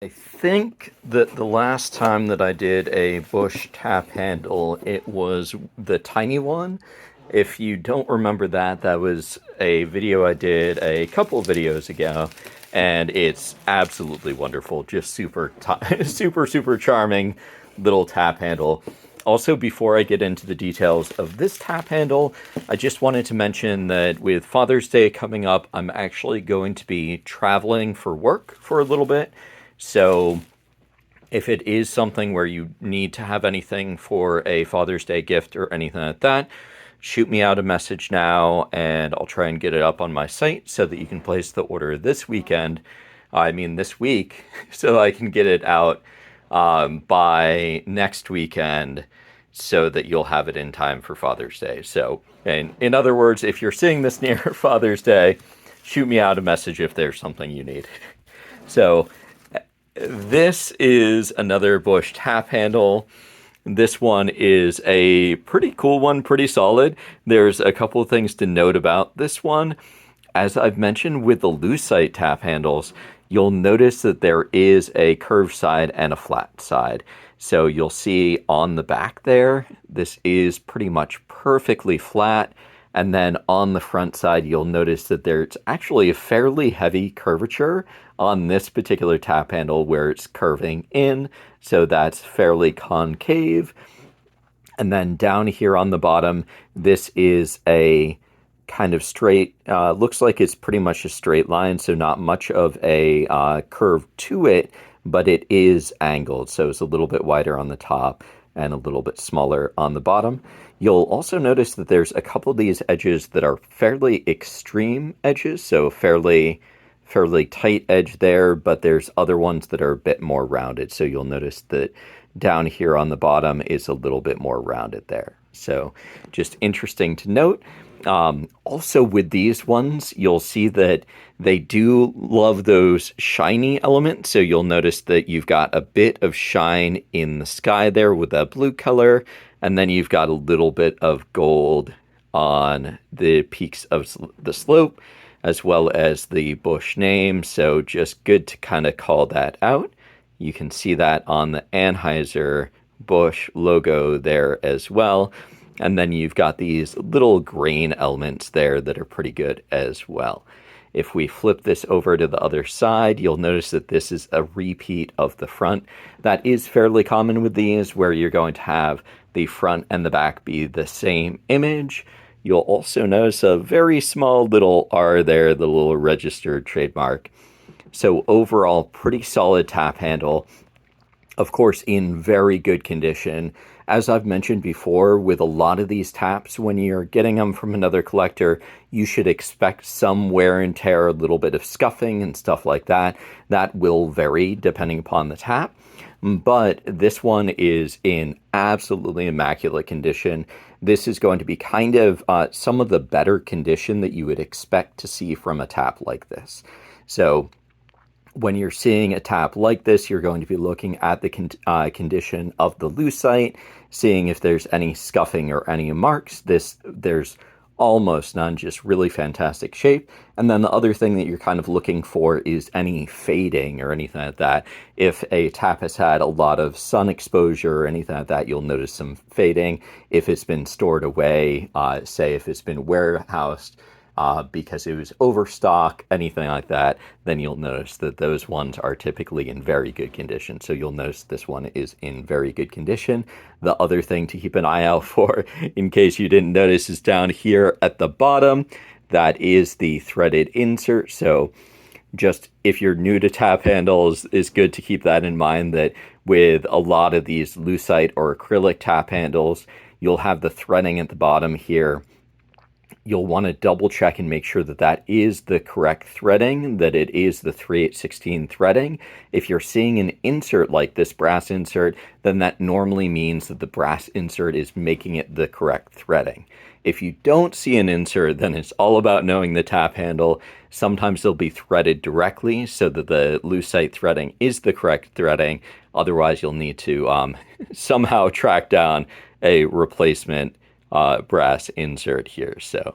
I think that the last time that I did a Busch tap handle, it was the tiny one. If you don't remember that, that was a video I did a couple of videos ago, and it's absolutely wonderful. Just super charming little tap handle. Also, before I get into the details of this tap handle, I just wanted to mention that with Father's Day coming up, I'm actually going to be traveling for work for a little bit. So if it is something where you need to have anything for a Father's Day gift or anything like that, shoot me out a message now and I'll try and get it up on my site so that you can place the order this weekend. I mean, this week, so I can get it out by next weekend so that you'll have it in time for Father's Day. So, and in other words, if you're seeing this near Father's Day, shoot me out a message if there's something you need. So, this is another Busch tap handle. This one is a pretty cool one, pretty solid. There's a couple of things to note about this one. As I've mentioned with the lucite tap handles, you'll notice that there is a curved side and a flat side. So you'll see on the back there, this is pretty much perfectly flat. And then on the front side, you'll notice that there's actually a fairly heavy curvature on this particular tap handle where it's curving in. So that's fairly concave. And then down here on the bottom, this is a kind of straight, looks like it's pretty much a straight line. So not much of a curve to it, but it is angled. So it's a little bit wider on the top and a little bit smaller on the bottom. You'll also notice that there's a couple of these edges that are fairly extreme edges, so fairly tight edge there, but there's other ones that are a bit more rounded. So you'll notice that down here on the bottom is a little bit more rounded there. So just interesting to note. Also with these ones, you'll see that they do love those shiny elements. So you'll notice that you've got a bit of shine in the sky there with that blue color. And then you've got a little bit of gold on the peaks of the slope, as well as the Busch name. So just good to kind of call that out. You can see that on the Anheuser Busch logo there as well. And then you've got these little grain elements there that are pretty good as well. If we flip this over to the other side, you'll notice that this is a repeat of the front. That is fairly common with these, where you're going to have the front and the back be the same image. You'll also notice a very small little R there, the little registered trademark. So overall, pretty solid tap handle. Of course, in very good condition. As I've mentioned before, with a lot of these taps, when you're getting them from another collector, you should expect some wear and tear, a little bit of scuffing and stuff like that. That will vary depending upon the tap. But this one is in absolutely immaculate condition. This is going to be kind of some of the better condition that you would expect to see from a tap like this. So when you're seeing a tap like this, you're going to be looking at the condition of the lucite, seeing if there's any scuffing or any marks. There's almost none, just really fantastic shape. And then the other thing that you're kind of looking for is any fading or anything like that. If a tap has had a lot of sun exposure or anything like that, you'll notice some fading. If it's been stored away, say if it's been warehoused, because it was overstock, anything like that, then you'll notice that those ones are typically in very good condition. So you'll notice this one is in very good condition. The other thing to keep an eye out for, in case you didn't notice, is down here at the bottom. That is the threaded insert. So just if you're new to tap handles, it's good to keep that in mind, that with a lot of these lucite or acrylic tap handles, you'll have the threading at the bottom here. You'll want to double check and make sure that that is the correct threading, that it is the 3/8/16 threading. If you're seeing an insert like this brass insert, then that normally means that the brass insert is making it the correct threading. If you don't see an insert, then it's all about knowing the tap handle. Sometimes they'll be threaded directly so that the lucite threading is the correct threading. Otherwise, you'll need to somehow track down a replacement brass insert here. So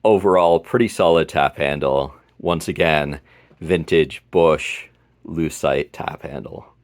overall, pretty solid tap handle. Once again, vintage Busch lucite tap handle.